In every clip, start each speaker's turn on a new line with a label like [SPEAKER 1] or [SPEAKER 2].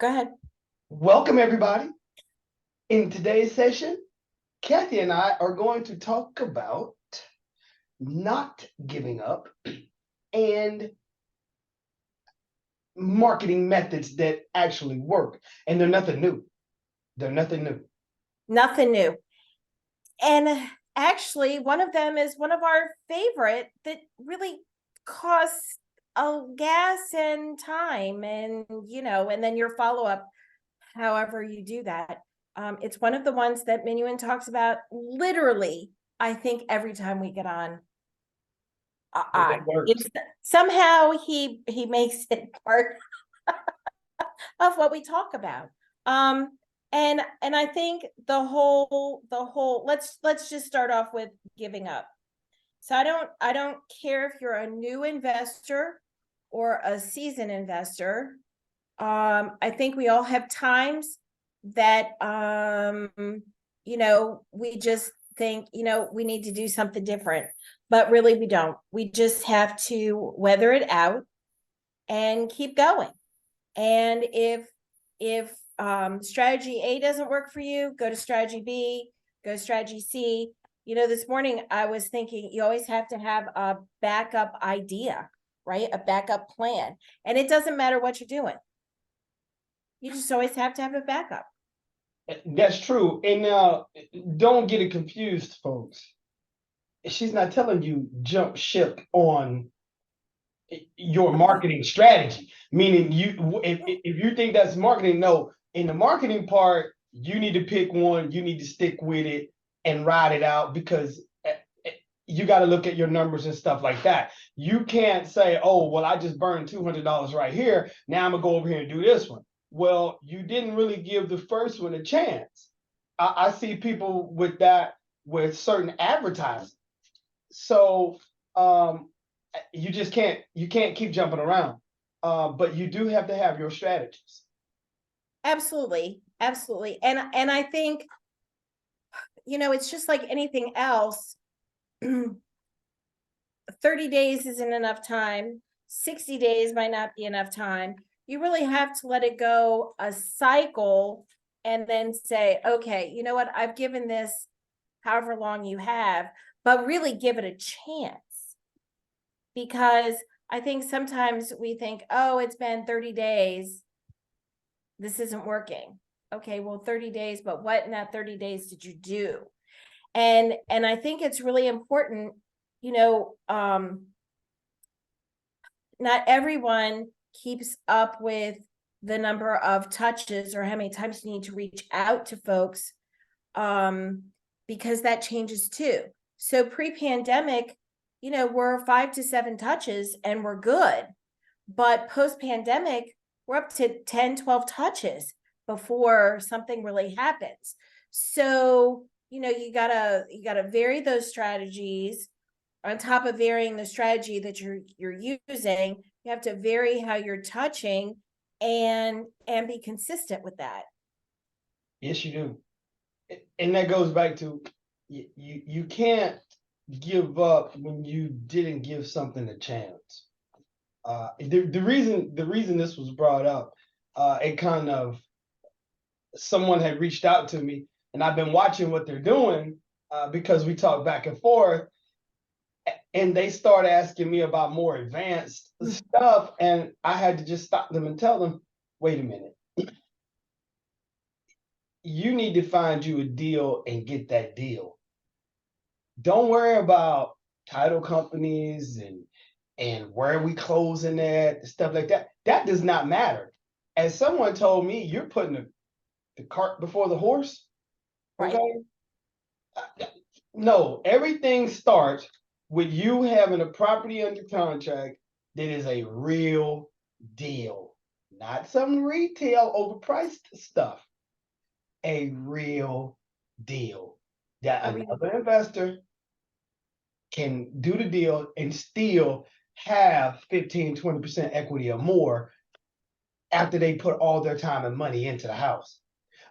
[SPEAKER 1] Go ahead.
[SPEAKER 2] Welcome, everybody. In today's session, Kathy and I are going to talk about not giving up and marketing methods that actually work. And they're nothing new. They're nothing new.
[SPEAKER 1] Nothing new. And actually, one of them is one of our favorite that really costs gas and time and then your follow-up, however you do that. It's one of the ones that Minuin talks about literally, I think, every time we get on. Somehow he makes it part of what we talk about. And I think the whole let's just start off with giving up. So I don't care if you're a new investor or a seasoned investor. I think we all have times that we just think, we need to do something different, but really we don't. We just have to weather it out and keep going. And if strategy A doesn't work for you, go to strategy B, go to strategy C. This morning I was thinking you always have to have a backup idea, right? A backup plan. And it doesn't matter what you're doing. You just always have to have a backup.
[SPEAKER 2] That's true. And now, don't get it confused, folks. She's not telling you jump ship on your marketing strategy, meaning if you think that's marketing, no. In the marketing part, you need to pick one, you need to stick with it and ride it out, because you got to look at your numbers and stuff like that. You can't say, oh, well, I just burned $200 right here, now I'm gonna go over here and do this one. Well, you didn't really give the first one a chance. I see people with that with certain advertising. So you just can't keep jumping around. But you do have to have your strategies.
[SPEAKER 1] Absolutely. And I think, it's just like anything else. 30 days isn't enough time. 60 days might not be enough time. You really have to let it go a cycle and then say, okay, you know what? I've given this however long you have, but really give it a chance. Because I think sometimes we think, oh, it's been 30 days. This isn't working. Okay, well, 30 days, but what in that 30 days did you do? And I think it's really important, not everyone keeps up with the number of touches or how many times you need to reach out to folks, because that changes too. So pre-pandemic, we're 5 to 7 touches and we're good. But post-pandemic, we're up to 10, 12 touches before something really happens. So, you gotta vary those strategies. On top of varying the strategy that you're using, you have to vary how you're touching and be consistent with that.
[SPEAKER 2] Yes, you do. And that goes back to you can't give up when you didn't give something a chance. The reason this was brought up, it kind of, someone had reached out to me, and I've been watching what they're doing, because we talk back and forth, and they start asking me about more advanced stuff, and I had to just stop them and tell them, wait a minute. You need to find you a deal and get that deal. Don't worry about title companies and where we closing at, stuff like that. That does not matter. As someone told me, you're putting the cart before the horse. Okay. Right. No, everything starts with you having a property under contract that is a real deal, not some retail overpriced stuff. A real deal that another investor can do the deal and still have 15, 20% equity or more after they put all their time and money into the house.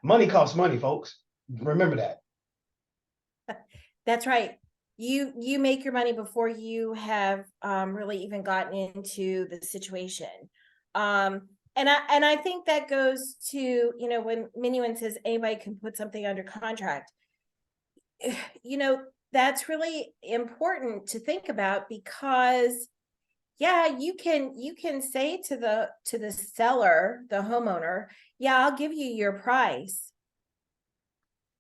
[SPEAKER 2] Money costs money, folks. Remember that.
[SPEAKER 1] That's right. You make your money before you have really even gotten into the situation. And I think that goes to, you know, when Minuan says anybody can put something under contract, you know, that's really important to think about, because yeah, you can say to the seller, the homeowner, yeah, I'll give you your price.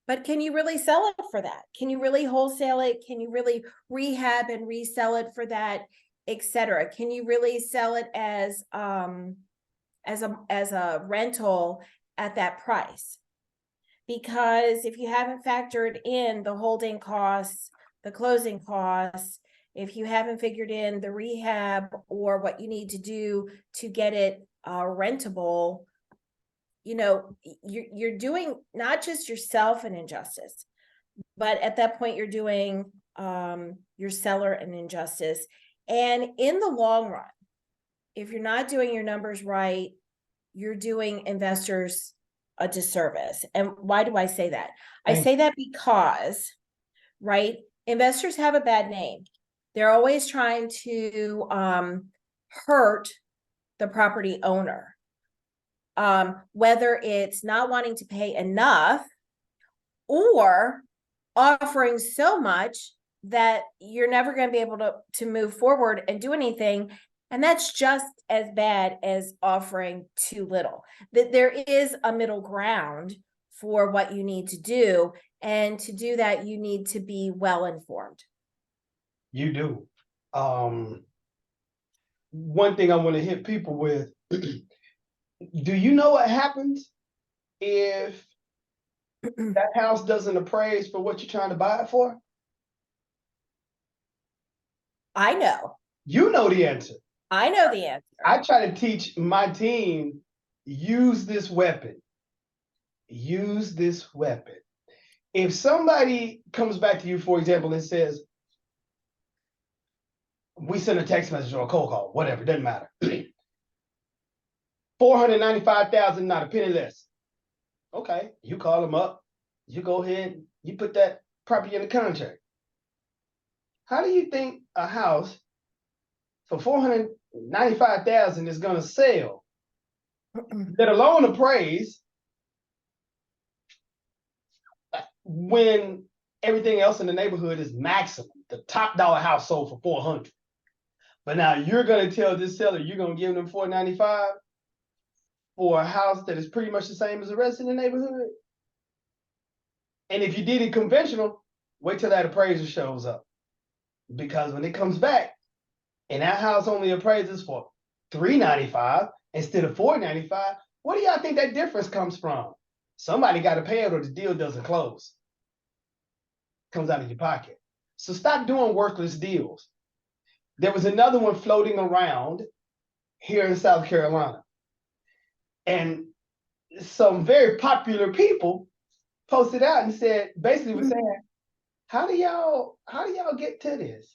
[SPEAKER 1] But can you really sell it for that? Can you really wholesale it? Can you really rehab and resell it for that, etc.? Can you really sell it as a rental at that price? Because if you haven't factored in the holding costs, the closing costs, if you haven't figured in the rehab or what you need to do to get it rentable, you know, you're doing not just yourself an injustice, but at that point you're doing your seller an injustice. And in the long run, if you're not doing your numbers right, you're doing investors a disservice. And why do I say that? I say that because, right, investors have a bad name. They're always trying to hurt the property owner, whether it's not wanting to pay enough or offering so much that you're never going to be able to move forward and do anything. And that's just as bad as offering too little. That there is a middle ground for what you need to do. And to do that, you need to be well informed.
[SPEAKER 2] You do. One thing I want to hit people with, do you know what happens if that house doesn't appraise for what you're trying to buy it for?
[SPEAKER 1] I know.
[SPEAKER 2] You know the answer.
[SPEAKER 1] I know the answer.
[SPEAKER 2] I try to teach my team, use this weapon. Use this weapon. If somebody comes back to you, for example, and says, we send a text message or a cold call, whatever, doesn't matter. 495,000, not a penny less. Okay, you call them up, you go ahead, you put that property in the contract. How do you think a house for 495,000 is going to sell, let alone appraise, when everything else in the neighborhood is maximum? The top dollar house sold for 400. But now you're going to tell this seller you're going to give them 495 for a house that is pretty much the same as the rest of the neighborhood? And if you did it conventional, wait till that appraiser shows up. Because when it comes back and that house only appraises for 395 instead of 495, what do y'all think that difference comes from? Somebody got to pay it or the deal doesn't close. Comes out of your pocket. So stop doing worthless deals. There was another one floating around here in South Carolina. And some very popular people posted out and said, basically was saying, how do y'all get to this?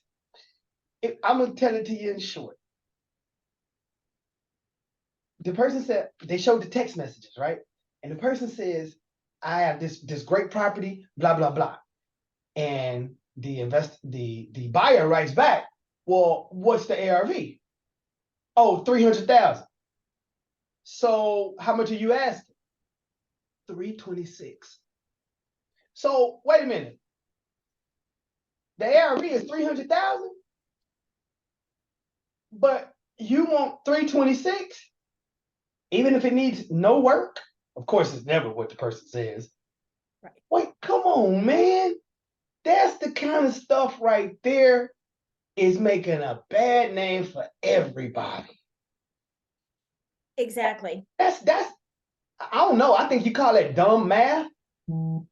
[SPEAKER 2] I'm gonna tell it to you in short. The person said, they showed the text messages, right? And the person says, I have this great property, blah, blah, blah. And the buyer writes back, well, what's the ARV? Oh, 300,000. So how much are you asking? 326. So wait a minute. The ARV is 300,000, but you want 326, even if it needs no work. Of course, it's never what the person says.
[SPEAKER 1] Right.
[SPEAKER 2] Wait, come on, man. That's the kind of stuff right there is making a bad name for everybody.
[SPEAKER 1] Exactly.
[SPEAKER 2] That's I don't know. I think you call it dumb math.
[SPEAKER 1] Right.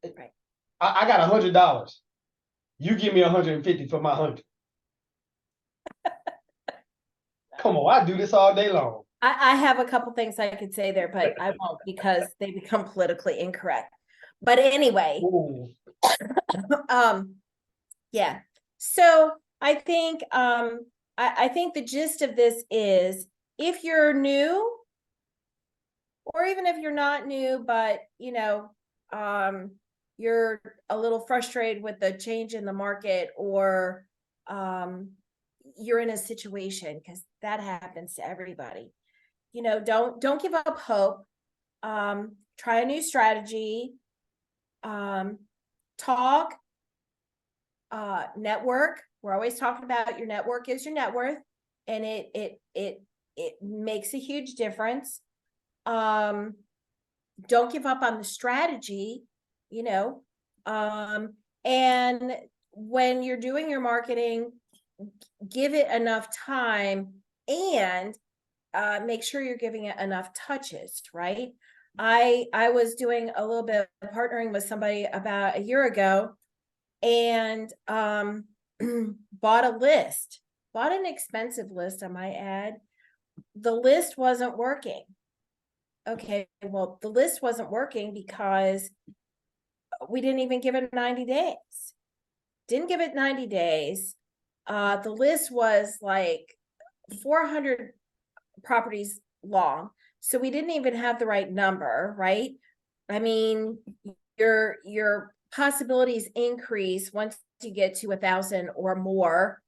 [SPEAKER 1] Right.
[SPEAKER 2] I got $100. You give me 150 for my 100. Come on, I do this all day long.
[SPEAKER 1] I have a couple things I could say there, but I won't because they become politically incorrect. But anyway, yeah. So I think I think the gist of this is, if you're new, or even if you're not new, but you know, you're a little frustrated with the change in the market, or you're in a situation, because that happens to everybody. You know, don't give up hope. Try a new strategy. Talk, network. We're always talking about your network is your net worth, and it makes a huge difference. Don't give up on the strategy, you know. And when you're doing your marketing, give it enough time, and make sure you're giving it enough touches, right? I was doing a little bit of partnering with somebody about a year ago, and bought a list, bought an expensive list, I might add. The list wasn't working. Okay, well, the list wasn't working because we didn't even give it 90 days. Didn't give it 90 days. The list was like 400 properties long. So we didn't even have the right number, right? I mean, your possibilities increase once you get to 1,000 or more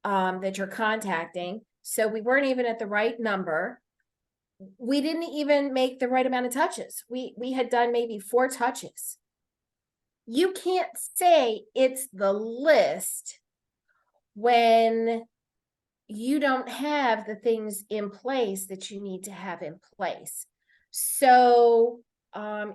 [SPEAKER 1] that you're contacting. So we weren't even at the right number. We didn't even make the right amount of touches. We had done maybe 4 touches. You can't say it's the list when you don't have the things in place that you need to have in place. So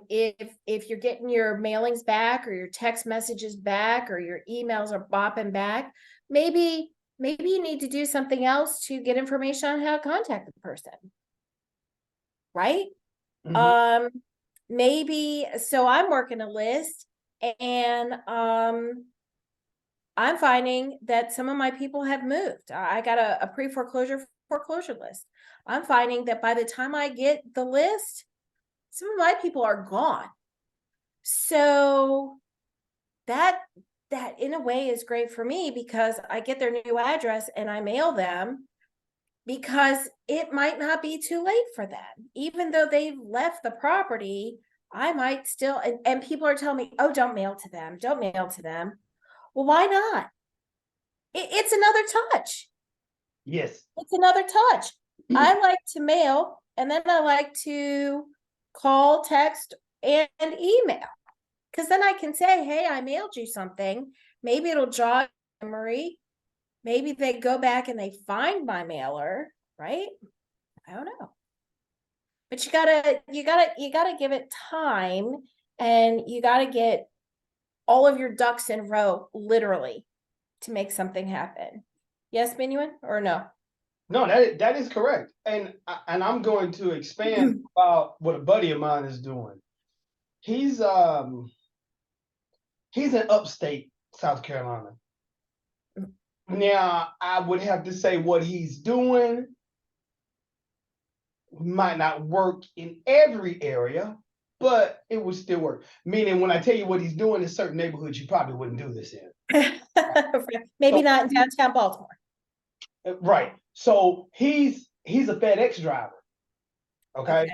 [SPEAKER 1] if you're getting your mailings back, or your text messages back, or your emails are bopping back, maybe you need to do something else to get information on how to contact the person, right? Maybe, so I'm working a list, and I'm finding that some of my people have moved. I got a pre-foreclosure foreclosure list. I'm finding that by the time I get the list, some of my people are gone. So that in a way is great for me, because I get their new address and I mail them, because it might not be too late for them. Even though they've left the property, I might still, and people are telling me, oh, don't mail to them. Don't mail to them. Well, why not? It's another touch.
[SPEAKER 2] Yes.
[SPEAKER 1] It's another touch. I like to mail, and then I like to call, text, and email, because then I can say, hey, I mailed you something. Maybe it'll jog memory. Maybe they go back and they find my mailer, right? I don't know. But you gotta give it time, and you gotta get all of your ducks in a row, literally, to make something happen. Yes, Minuan, or no?
[SPEAKER 2] No, that is correct. And I'm going to expand about what a buddy of mine is doing. He's in upstate South Carolina. Now, I would have to say what he's doing might not work in every area, but it would still work. Meaning, when I tell you what he's doing in certain neighborhoods, you probably wouldn't do this in.
[SPEAKER 1] Maybe not in downtown Baltimore.
[SPEAKER 2] Right. So he's a FedEx driver. Okay.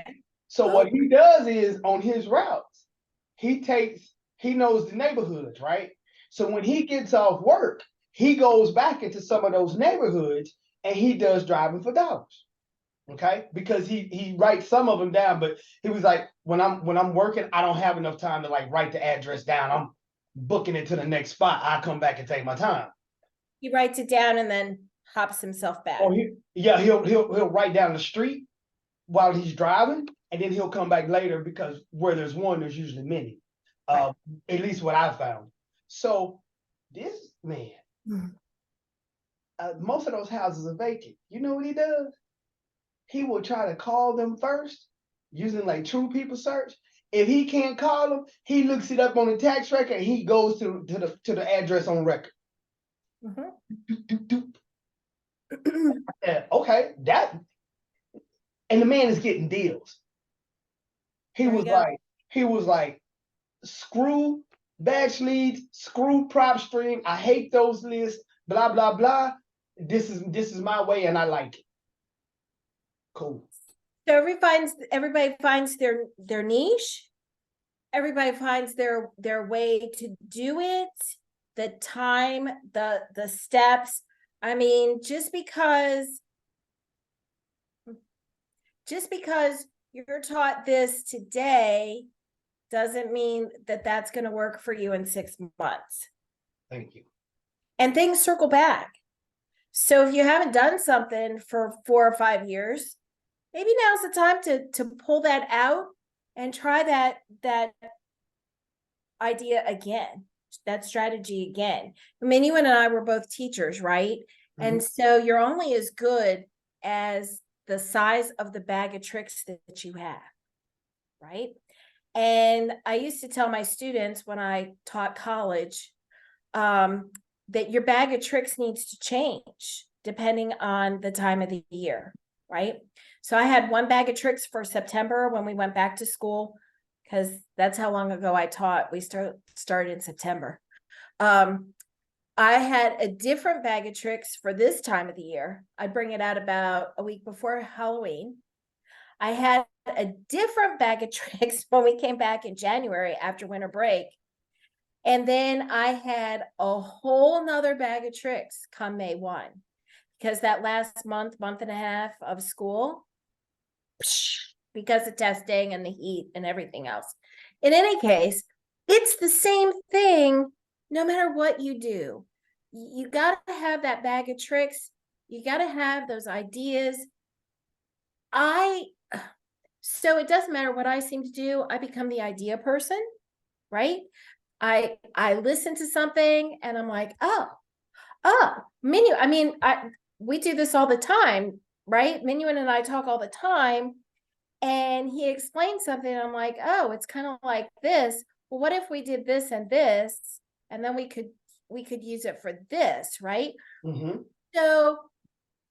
[SPEAKER 2] So what he does is, on his routes, he knows the neighborhoods, right? So when he gets off work, he goes back into some of those neighborhoods and he does driving for dollars. Okay, because he writes some of them down, but he was like, when I'm working, I don't have enough time to like write the address down. I'm booking it to the next spot. I come back and take my time.
[SPEAKER 1] He writes it down and then hops himself back.
[SPEAKER 2] Or he'll write down the street while he's driving, and then he'll come back later, because where there's one, there's usually many. Right. At least what I found. So this man, most of those houses are vacant. You know what he does? He will try to call them first using like True People Search. If he can't call them, he looks it up on the tax record and he goes to the address on record. Okay, and the man is getting deals. He was like, screw batch leads, screw PropStream. I hate those lists, blah, blah, blah. This is my way and I like it. Cool.
[SPEAKER 1] So everybody finds their niche. Everybody finds their way to do it, the time, the steps. I mean, just because you're taught this today doesn't mean that that's going to work for you in 6 months.
[SPEAKER 2] Thank you.
[SPEAKER 1] And things circle back. So if you haven't done something for 4 or 5 years, maybe now's the time to pull that out and try that idea again, that strategy again. I mean, you and I were both teachers, right? And so you're only as good as the size of the bag of tricks that you have, right? And I used to tell my students when I taught college, that your bag of tricks needs to change depending on the time of the year, right? So I had one bag of tricks for September when we went back to school, because that's how long ago I taught. We started in September. I had a different bag of tricks for this time of the year. I'd bring it out about a week before Halloween. I had a different bag of tricks when we came back in January after winter break. And then I had a whole nother bag of tricks come May 1, because that last month and a half of school, because of testing and the heat and everything else. In any case, it's the same thing no matter what you do. You got to have that bag of tricks. You got to have those ideas. So it doesn't matter what I seem to do. I become the idea person, right? I listen to something and I'm like, oh, Minu. I mean, we do this all the time, right? Minuan and I talk all the time, and he explained something. And I'm like, oh, it's kind of like this. Well, what if we did this and this, and then we could use it for this, right? So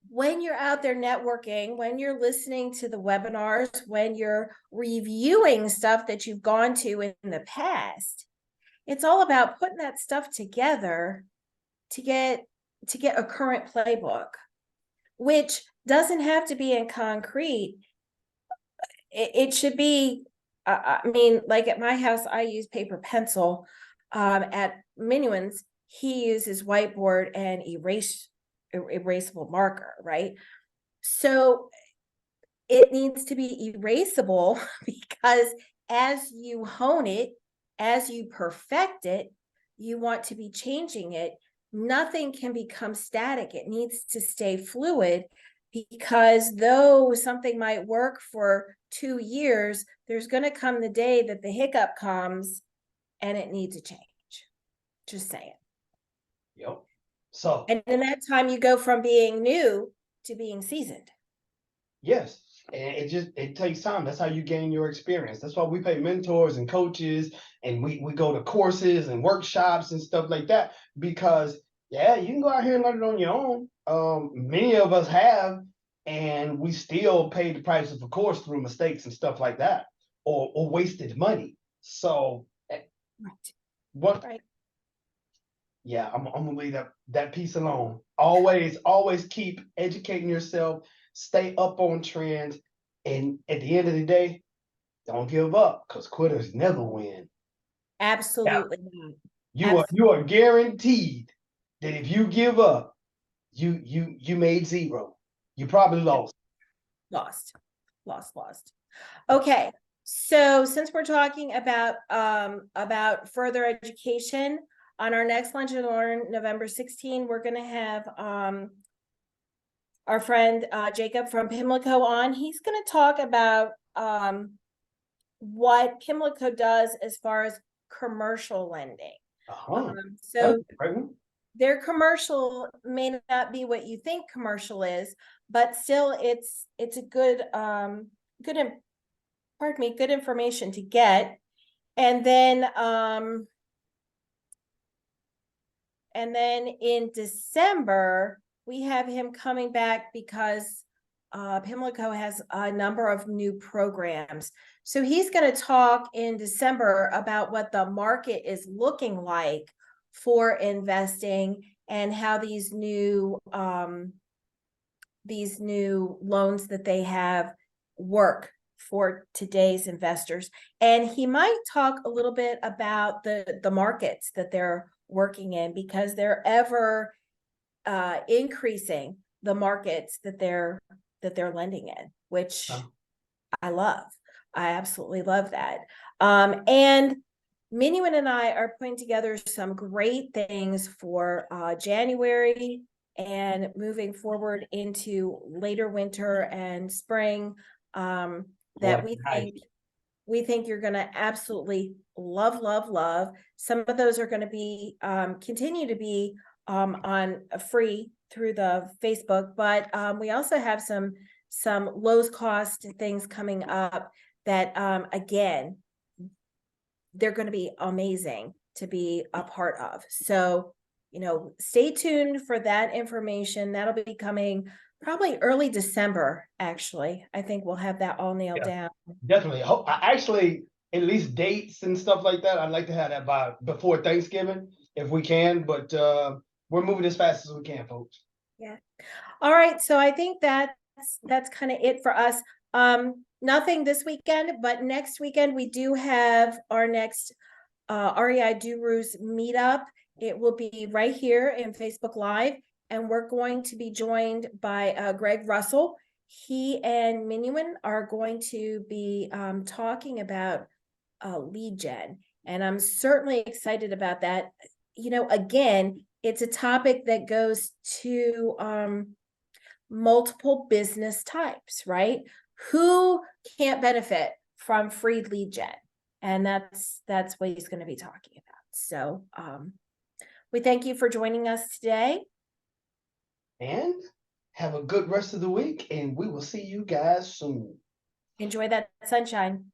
[SPEAKER 1] when you're out there networking, when you're listening to the webinars, when you're reviewing stuff that you've gone to in the past, it's all about putting that stuff together to get a current playbook, which doesn't have to be in concrete. It should be, I mean, like at my house, I use paper pencil. At Minuan's, he uses whiteboard and erasable marker, right? So it needs to be erasable because as you hone it, as you perfect it, you want to be changing it. Nothing can become static. It needs to stay fluid, because though something might work for 2 years, there's going to come the day that the hiccup comes and it needs a change. Just saying.
[SPEAKER 2] Yep. So,
[SPEAKER 1] and in that time, you go from being new to being seasoned.
[SPEAKER 2] Yes. And it takes time. That's how you gain your experience. That's why we pay mentors and coaches, and we go to courses and workshops and stuff like that, because yeah, you can go out here and learn it on your own. Many of us have, and we still pay the price of a course through mistakes and stuff like that, or wasted money. So what?
[SPEAKER 1] Right.
[SPEAKER 2] Yeah, I'm gonna leave that piece alone. Always keep educating yourself, stay up on trends, and at the end of the day, don't give up, because quitters never win.
[SPEAKER 1] Absolutely
[SPEAKER 2] Yeah. You are guaranteed that if you give up, you made zero. You probably lost.
[SPEAKER 1] Lost. Okay, so since we're talking about further education, on our next Lunch and Learn, November 16, we're going to have our friend Jacob from Pimlico on. He's going to talk about what Pimlico does as far as commercial lending. So their commercial may not be what you think commercial is, but still it's a good good information to get. And then in December, we have him coming back because Pimlico has a number of new programs. So he's going to talk in December about what the market is looking like for investing, and how these new loans that they have work for today's investors. And he might talk a little bit about the markets that they're working in, because they're ever increasing the markets that they're lending in, which
[SPEAKER 2] Oh.
[SPEAKER 1] I love. I absolutely love that. And Minuan and I are putting together some great things for January and moving forward into later winter and spring, that
[SPEAKER 2] Nice.
[SPEAKER 1] we think you're going to absolutely love, love, love. Some of those are going to be continue to be on free through the Facebook, but we also have some Lowe's cost things coming up that again, they're going to be amazing to be a part of. So, stay tuned for that information. That'll be coming probably early December, actually. I think we'll have that all nailed
[SPEAKER 2] Yeah.
[SPEAKER 1] down.
[SPEAKER 2] Definitely. I actually, at least dates and stuff like that, I'd like to have that by before Thanksgiving if we can, but we're moving as fast as we can, folks.
[SPEAKER 1] Yeah. All right. So I think that's kind of it for us. Nothing this weekend, but next weekend we do have our next REI Do Roos meetup. It will be right here in Facebook Live, and we're going to be joined by Greg Russell. He and Minuan are going to be talking about lead gen, and I'm certainly excited about that. Again, it's a topic that goes to multiple business types, right? Who can't benefit from free lead gen? And that's what he's going to be talking about. So we thank you for joining us today.
[SPEAKER 2] And have a good rest of the week, and we will see you guys soon.
[SPEAKER 1] Enjoy that sunshine.